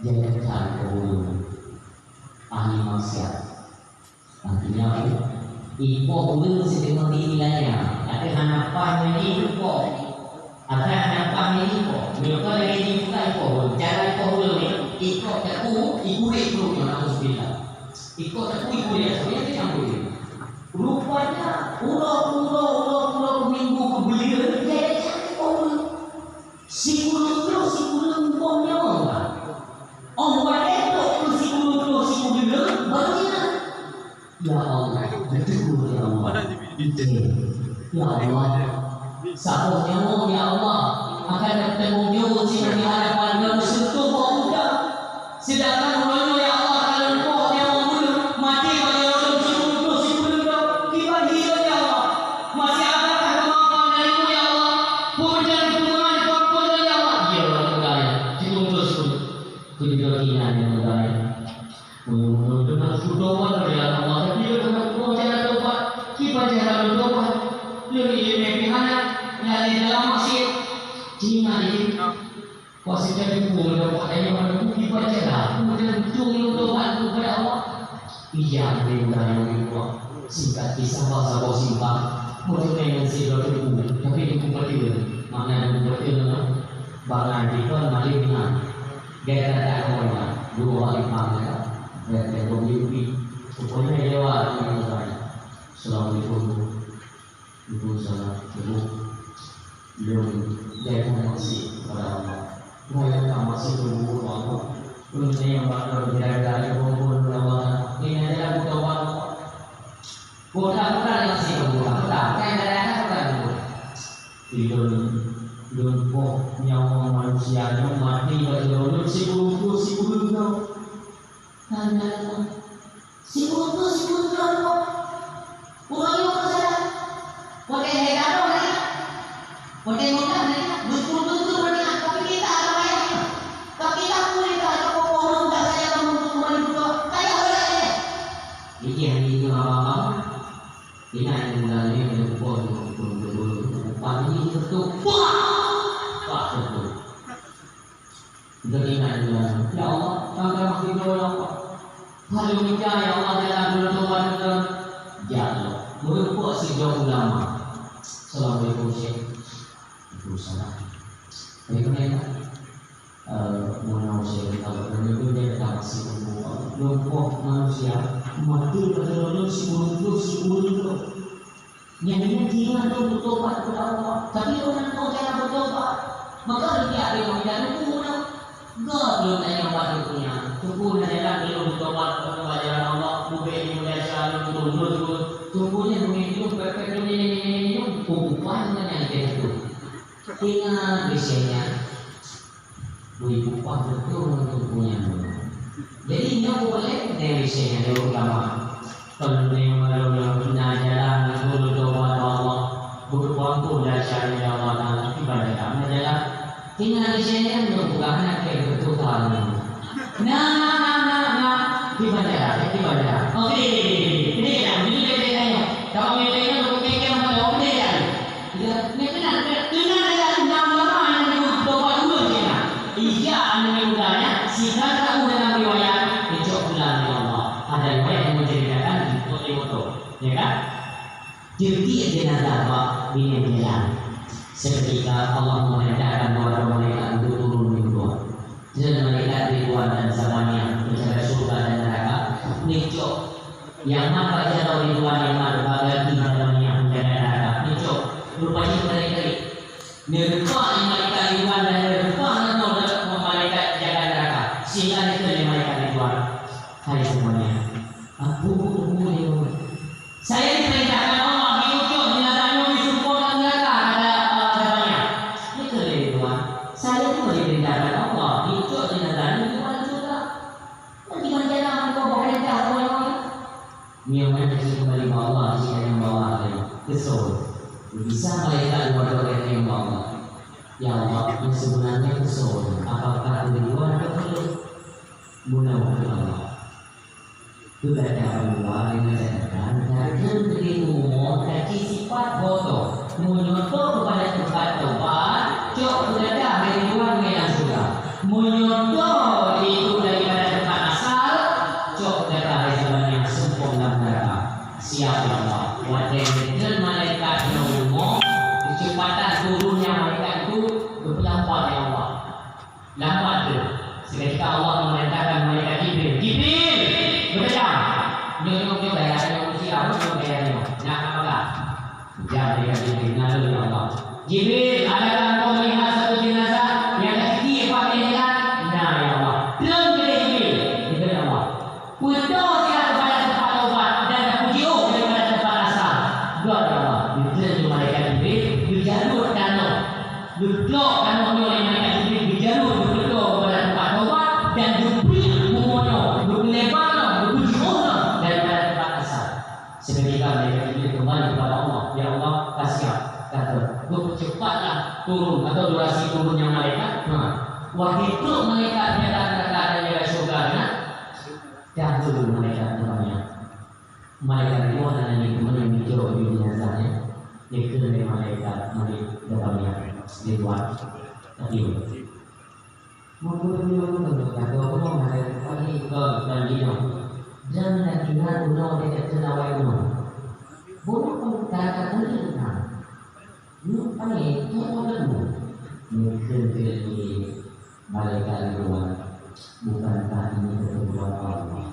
jangan cari keburu ahli maksiat. Artinya iko ulun sedang nilainya ada harapannya iko, ada harapannya iko. Mereka lagi buka iko, cara iko ulun iko tahu ibu yang harus bilang. Iko tahu ibu dia sebenarnya tidak boleh. Rupanya ulo minggu kebelian dia cari ulun. Si ulun punya orang. Orang itu si ulun bagaimana? Ya Allah, betul ya Allah. Ya Allah, sahabatnya ya Allah akan bertemu jauh di hadapan manusia itu muda. Sedangkan ulun ya Allah kalau kau yang muda mati pada ulun si ulun kita hidup ya Allah. Masih ada kemampuan darimu ya Allah. Pujian Tuhan ya Allah. Ya Allah Tuhan, si kejujuran yang mudahnya. Menurut dengan sudoman ya Allah, tapi dengan jangan lupa kita jangan lupa lebih pihana dari dalam masjid Cina ini. Kuasa jadi pun dapat dari mana kita jangan kemudian tunggu doa kepada Allah. Iya benar itu. Singkat kisah bahasa singkat. Mungkin yang sih tapi itu betul. Mana betul bangan itu maliknya. Gaya takutnya dua imamnya dan pemimpin pokoknya lewat ini saya. Assalamualaikum ibu salam ibu belum dia masih pada Allah. Mereka masih berburu Allah. Belum yang bakal berada di bawah Allah. Ini adalah bukan bukan masih bukan kayak ada tidur kok nyawa manusia yang mati bagi orang si bulu tanya si bulu orang yang kesana pakai hegaro mereka pakai motor mereka betul mereka tapi kita apa ya tapi kita mereka kalau orang tak saya kamu untuk kayak orang ini yang ini apa ini yang mulai dari pagi betul dengan ya Allah, tanggal masih ya Allah. Hari ini ya Allah dalam berdoa dengan ya Allah. Merupakan sejauh ulama. Assalamualaikum Syekh. Waalaikumsalam. Bagaimana? Mohon Syekh kalau itu dia datang masih lumpuh manusia mati pada si bulu. Yang ini dia tu bertobat kepada Allah. Tapi orang tahu cara bertobat. Maka dia ada yang tidak lupa. God belum tanya apa punya. Tunggu adalah belum bertobat kepada Allah. Bukan mulai selalu turun. Tunggunya menghidup perfect ini upahnya yang itu. Tinggal biasanya upah betul untuk punya. Jadi ini boleh dari biasanya dari ulama. Kalau yang malu punya jalan berdoa Allah berkumpul dari syariat Allah ibadah kami adalah tinggal di sini membuka anak yang bertukar. Nah, ibadah. Oke, ini yang ini bedanya. Kalau bedanya bukan yang pada beda. Ya, ini benar ada nama yang berdoa dulu sih. Iya, anda mudahnya. Sehingga kamu dalam riwayat itu bulan Allah. Ada riwayat yang menceritakan itu, ya kan? Jadi jenazah Pak ini bilang seketika Allah memerintahkan dua malaikat untuk turun di bawah. Dan malaikat Ridwan dan Samania mencari surga dan neraka. Nicok yang apa jauh Ridwan yang mana bagian di dalamnya menjaga neraka. Nicok rupanya mereka neraka malaikat Ridwan dan neraka malaikat jaga neraka. Sehingga itu yang malaikat Ridwan. Hai semuanya, aku saya diperintahkan Allah diukur jenazahnya disempurnakan neraka ada katanya. Itu dari Tuhan. Saya itu diperintahkan Allah diukur jenazahnya di mana juga. Bagaimana cara engkau perintah orang? Niatnya kasih kembali ke Allah jika yang bawa kesol. Bisa malaikat luar yang bawa. Ya Allah, yang sebenarnya kesol. Apakah di luar atau mudah-mudahan Allah. Sudah Allah yang menyatakan karena begitu kaki sifat foto menyoto kepada tempat tempat cok sudah dah hari dua yang sudah menyoto itu Seketika Allah memerintahkan malaikat Jibril, Jibril, berdalam. Nyok bayar manusia, nyok bayarnya. Nah, apa? Jangan Jibril, lalu ya Allah. Jibril, adakah engkau melihat satu jenazah yang kecil pakai lihat? Nah, ya Allah. Belum Jibril, Jibril Allah. Putus dia kepada tempat taubat dan pujiu daripada tempat asal. Dua ya Allah. Jibril malaikat Jibril berjalur danau. Duduk danau oleh malaikat Jibril berjalur berdoa kepada tempat taubat dan diberi umumannya, berlebar, berpujiu daripada tempat asal. Seketika malaikat Jibril kembali kepada Allah. Ya Allah, kasihan. Kata, cepatlah turun atau durasi turunnya malaikat. Waktu itu malaikat datang ke keadaannya surga. Dah dulu malaikat namanya. Malaikat itu adalah yang kemudian hijau di jenazahnya. Dia kena malaikat namanya di luar tadi. Mungkin kata orang malaikat ini ke dan dia. Jangan kira ulang dia ternawa itu. Boleh pun kata ini kan. Apa ni? Apa dulu? Mungkin malaikat luar. Bukankah ini ketentuan Allah?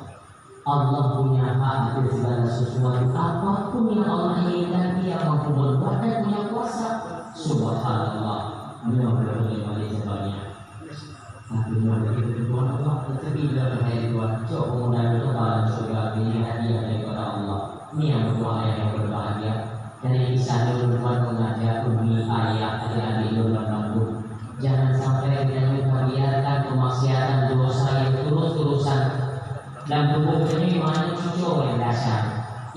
Allah punya hak atas segala sesuatu. Apapun yang Allah inginkan, Dia mampu berbuat dan punya kuasa. Subhanallah. Memang boleh balik sebanyak. Akhirnya bagi ketentuan Allah. Tetapi bila berhari Tuhan, cok kemudian kebalan surga ini hadiah daripada Allah. Ini yang berdoa yang berbahagia. Dari kisah dulu mengajak umi ayah adik-adik dalam kampung. Jangan sampai kita membiarkan kemaksiatan dosa yang terus-terusan dan tubuh ini mana cucu yang dasar.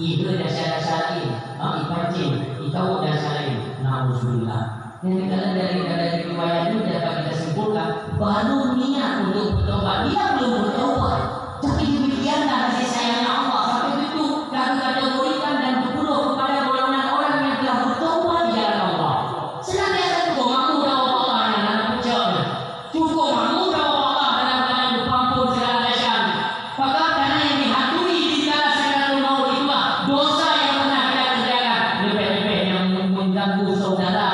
Ibu dasar ini, iparcing, ikau dasar ini. Nauzubillah. Yang kita dari riwayat ini dapat kita simpulkan baru niat untuk bertobat. Dia belum bertobat, tapi demikianlah kasih sayangnya Allah sampai itu kata-kata berikan dan berpeluh kepada golongan orang yang telah bertobat di jalan Allah. Senantiasa cukup mampu dalam Allah yang dalam percaya, cukup mampu dalam Allah dalam keadaan berpampun segala dasar. Maka karena yang dihantui di segala segala maut itulah dosa yang pernah kita kerjakan, lebih-lebih yang mengganggu saudara,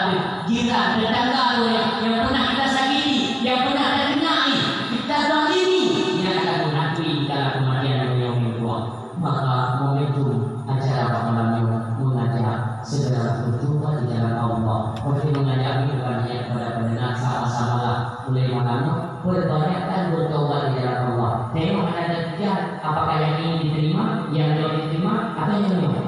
jiran, tetangga yang pernah kita sakiti, yang pernah kita kenai, kita zalimi, yang akan menghantui dalam kematian yang kedua. Maka momentum acara malam mengajak segera berjumpa di jalan Allah. Seperti mengajak banyak kepada pendengar sama-samalah mulai malamnya berbanyakkan bertobat di jalan Allah. Tengok ada tiga, apakah yang ini diterima, yang belum diterima, atau yang belum.